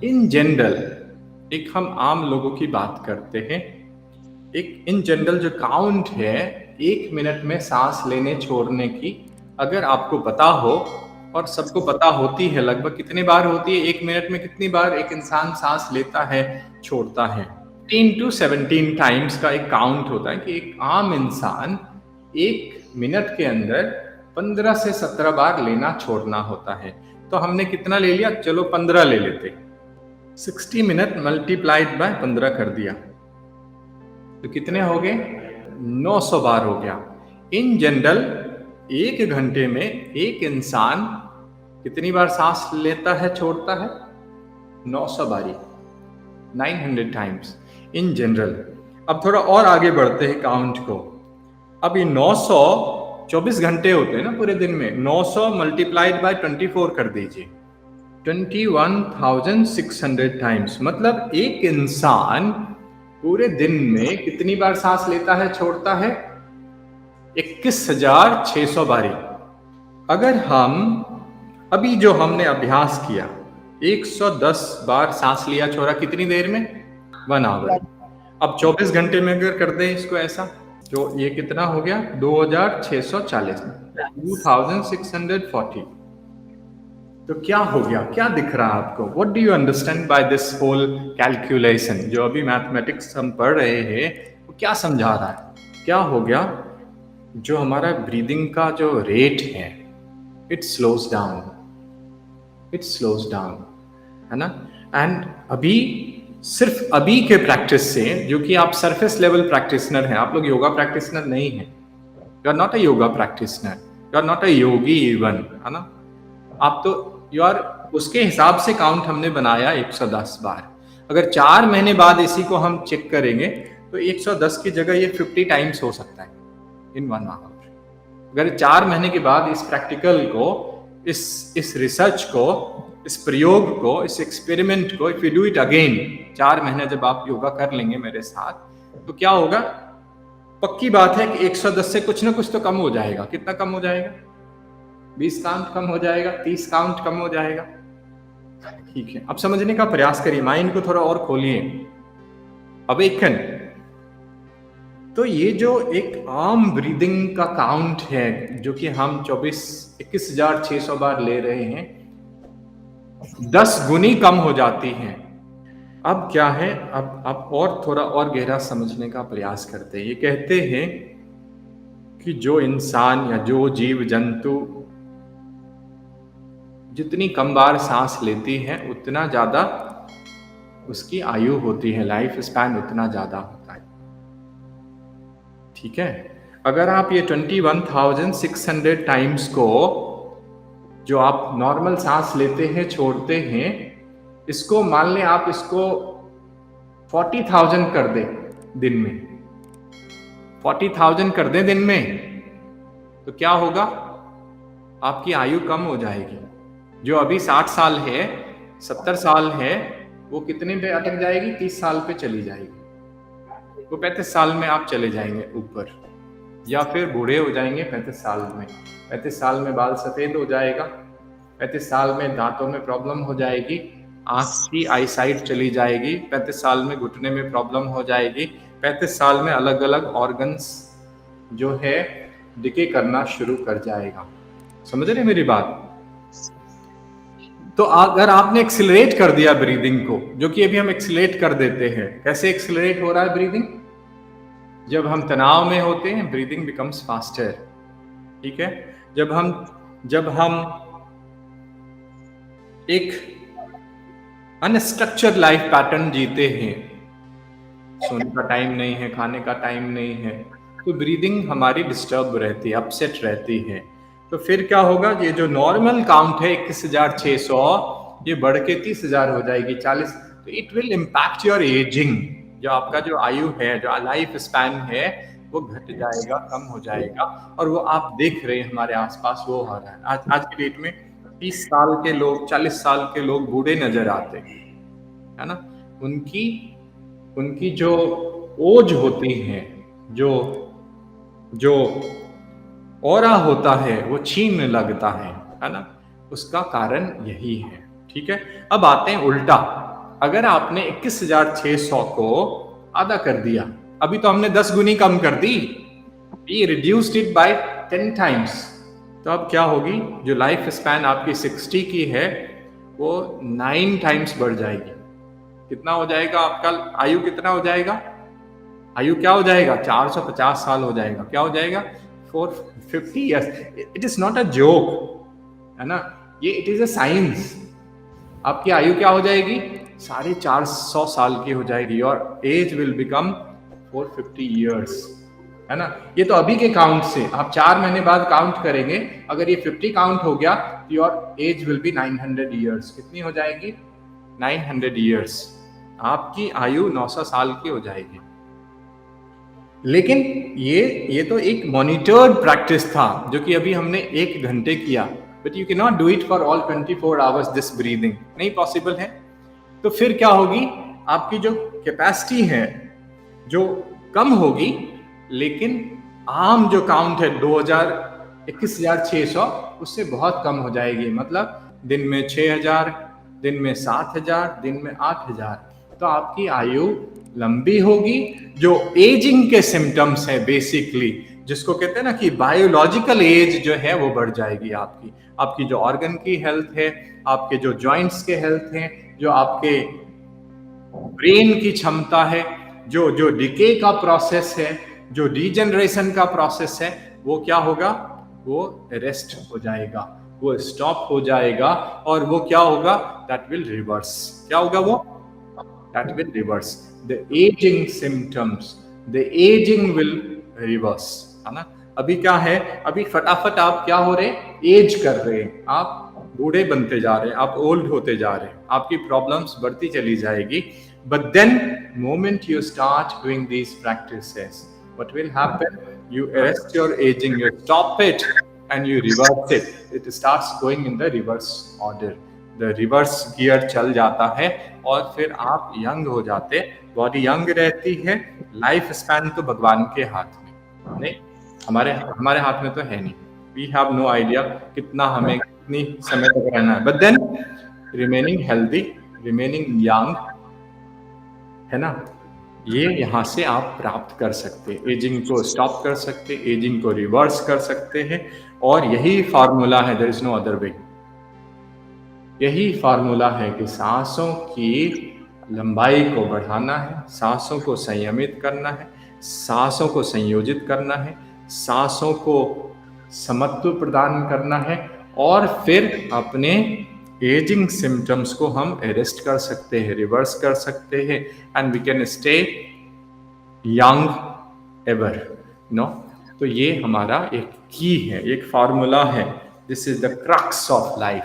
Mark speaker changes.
Speaker 1: In general, एक हम आम लोगों की बात करते हैं, एक इन जनरल जो काउंट है 1 मिनट में सांस लेने छोड़ने की, अगर आपको पता हो, और सबको पता होती है लगभग कितनी बार होती है, 1 मिनट में कितनी बार एक इंसान सांस लेता है छोड़ता है, 10 to 17 टाइम्स का एक काउंट होता है कि एक आम इंसान 1 मिनट के अंदर 15 से 17 बार लेना छोड़ना होता है। तो हमने कितना ले लिया, चलो 15 ले लेते, 60 मिनट मल्टीप्लाइड बाय 15 कर दिया, तो कितने हो गए, 900 बार हो गया। इन जनरल 1 घंटे में एक इंसान कितनी बार सांस लेता है छोड़ता है, 900 बारी, 900 टाइम्स इन जनरल। अब थोड़ा और आगे बढ़ते हैं काउंट को। अब ये 900 24 घंटे होते हैं ना पूरे दिन में, 900 मल्टीप्लाइड बाय 24 कर दीजिए, 21,600 टाइम्स। मतलब एक इंसान पूरे दिन में कितनी बार सांस लेता है छोड़ता है, 21,600 बारी। अगर हम अभी जो हमने अभ्यास किया 110 बार सांस लिया छोड़ा कितनी देर में, 1 आवर। अब 24 घंटे में अगर कर दें इसको ऐसा, तो ये कितना हो गया, 2640, 2640। तो क्या हो गया, क्या दिख रहा है आपको, what do you understand by this whole calculation. जो अभी मैथमेटिक्स हम पढ़ रहे हैं वो क्या समझा रहा है, क्या हो गया, जो हमारा ब्रीदिंग का जो रेट है it slows down, it slows down, है ना। एंड अभी सिर्फ अभी के प्रैक्टिस से, जो कि आप सरफेस लेवल प्रैक्टिशनर हैं, आप लोग योगा प्रैक्टिशनर नहीं है, you are not a yoga practitioner, you are not a yogi even, है ना। आप तो यू आर, उसके हिसाब से काउंट हमने बनाया 110 बार। अगर 4 महीने बाद इसी को हम चेक करेंगे तो 110 की जगह ये 50 टाइम्स हो सकता है इन 1 आवर। अगर 4 महीने के बाद इस प्रैक्टिकल को, इस रिसर्च को, इस प्रयोग को, इस एक्सपेरिमेंट को, if you do it again, 4 महीने जब आप योगा कर लेंगे मेरे साथ, तो क्या होगा, पक्की बात है कि 110 से कुछ ना कुछ तो कम हो जाएगा। कितना कम हो जाएगा, 20 काउंट कम हो जाएगा, 30 काउंट कम हो जाएगा। ठीक है, अब समझने का प्रयास करिए, माइंड को थोड़ा और खोलिए, अवेकन। तो ये जो एक आम ब्रीदिंग का काउंट है जो कि हम 21,600 बार ले रहे हैं, 10 गुनी कम हो जाती है। अब क्या है, अब और थोड़ा और गहरा समझने का प्रयास करते हैं। ये कहते हैं कि जो इंसान या जो जीव जंतु जितनी कम बार सांस लेती है उतना ज्यादा उसकी आयु होती है, लाइफ स्पैन उतना ज्यादा होता है। ठीक है, अगर आप ये 21,600 टाइम्स को, जो आप नॉर्मल सांस लेते हैं छोड़ते हैं, इसको मान लें आप इसको 40,000 कर दें दिन में, 40,000 कर दें दिन में, तो क्या होगा, आपकी आयु कम हो जाएगी। जो अभी 60 साल है, 70 साल है, वो कितने पे अटक जाएगी, 30 साल पे चली जाएगी। वो 35 साल में आप चले जाएंगे ऊपर, या फिर बूढ़े हो जाएंगे 35 साल में। 35 साल में बाल सफेद हो जाएगा, 35 साल में दांतों में प्रॉब्लम हो जाएगी, आंख की आईसाइट चली जाएगी, 35 साल में घुटने में प्रॉब्लम हो जाएगी, 35 साल में अलग अलग ऑर्गन्स जो है डिके करना शुरू कर जाएगा। समझ रहे मेरी बात। तो अगर आपने एक्सिलरेट कर दिया ब्रीदिंग को, जो कि अभी हम एक्सिलरेट कर देते हैं, कैसे एक्सिलरेट हो रहा है ब्रीदिंग, जब हम तनाव में होते हैं ब्रीदिंग बिकम्स फास्टर। ठीक है, जब हम एक अनस्ट्रक्चर्ड लाइफ पैटर्न जीते हैं, सोने का टाइम नहीं है, खाने का टाइम नहीं है, तो ब्रीदिंग हमारी डिस्टर्ब रहती है, अपसेट रहती है। तो फिर क्या होगा, ये जो नॉर्मल काउंट है 21,600, ये बढ़ के 30,000 हो जाएगी, 40। तो it will impact your ageing, जो आपका जो आयु है, जो लाइफ स्पैन है, वो घट जाएगा, कम हो जाएगा। और वो आप देख रहे हैं हमारे आसपास वो हो रहा है। आज की डेट में 30 साल के लोग, 40 साल के लोग बूढ़े नजर आते हैं, है ना। उनकी जो ओज होती है, जो ऑरा होता है, वो छीन लगता है ना। उसका कारण यही है। ठीक है। अब आते हैं उल्टा, अगर आपने 21,600 को आधा कर दिया, अभी तो हमने 10 गुनी कम कर दी, we reduced it by 10 times, तो अब क्या होगी, जो लाइफ स्पैन आपकी 60 की है वो 9 टाइम्स बढ़ जाएगी। कितना हो जाएगा आपका आयु, कितना हो जाएगा, आयु क्या हो जाएगा, 450 साल हो जाएगा। क्या हो जाएगा, 450 years. It is not a joke, है ना, ये इट इज अ साइंस। आपकी आयु क्या हो जाएगी, 450 साल की हो जाएगी, और एज विल बिकम 450 ईयर्स, है ना। ये तो अभी के काउंट से, आप 4 महीने बाद काउंट करेंगे, अगर ये 50 काउंट हो गया तो your age will be 900 years. कितनी हो जाएगी, 900 ईयर्स। आपकी आयु 900 साल की हो जाएगी। लेकिन ये तो एक मॉनिटर्ड प्रैक्टिस था, जो कि अभी हमने 1 घंटे किया, but you can not do it for all 24 hours this breathing, नहीं पॉसिबल है। तो फिर क्या होगी, आपकी जो कैपेसिटी है जो कम होगी, लेकिन आम जो काउंट है 21,600 उससे बहुत कम हो जाएगी। मतलब दिन में 6,000, दिन में 7,000, दिन में 8,000, तो आपकी आयु लंबी होगी। जो एजिंग के सिम्टम्स है बेसिकली, जिसको कहते हैं ना कि बायोलॉजिकल एज जो है वो बढ़ जाएगी आपकी। आपकी जो ऑर्गन की हेल्थ है, आपके जो जॉइंट्स के हेल्थ हैं, जो आपके ब्रेन की क्षमता है, जो जो डिके का प्रोसेस है, जो डीजनरेशन का प्रोसेस है, वो क्या होगा, वो अरेस्ट हो जाएगा, वो स्टॉप हो जाएगा, और वो क्या होगा, दैट विल रिवर्स। क्या होगा वो, that will reverse the ageing symptoms, the ageing will reverse, है ना। अभी क्या है, अभी फटाफट आप क्या हो रहे, एज कर रहे हैं, आप बूढ़े बनते जा रहे हैं, आप ओल्ड होते जा रहे हैं, आपकी प्रॉब्लम्स बढ़ती चली जाएगी। But then, moment you start doing these practices, what will happen? You arrest your aging, you stop it, and you reverse it. It starts going in the reverse order. The reverse gear चल जाता है, और फिर आप young हो जाते, body young रहती है। लाइफ स्पैन तो भगवान के हाथ में नहीं, हमारे हमारे हाथ में तो है नहीं। वी हैव नो आइडिया कितना हमें कितनी समय तक रहना है, but then remaining healthy, remaining young, है ना, ये यहाँ से आप प्राप्त कर सकते हैं। एजिंग को स्टॉप कर सकते, एजिंग को रिवर्स कर सकते हैं, और यही फार्मूला है, there is no other way. यही फार्मूला है कि सांसों की लंबाई को बढ़ाना है, सांसों को संयमित करना है, सांसों को संयोजित करना है, सांसों को समत्व प्रदान करना है, और फिर अपने एजिंग सिम्टम्स को हम अरेस्ट कर सकते हैं, रिवर्स कर सकते हैं, and we can stay young ever, no. तो ये हमारा एक की है, एक फार्मूला है, this is the crux of life.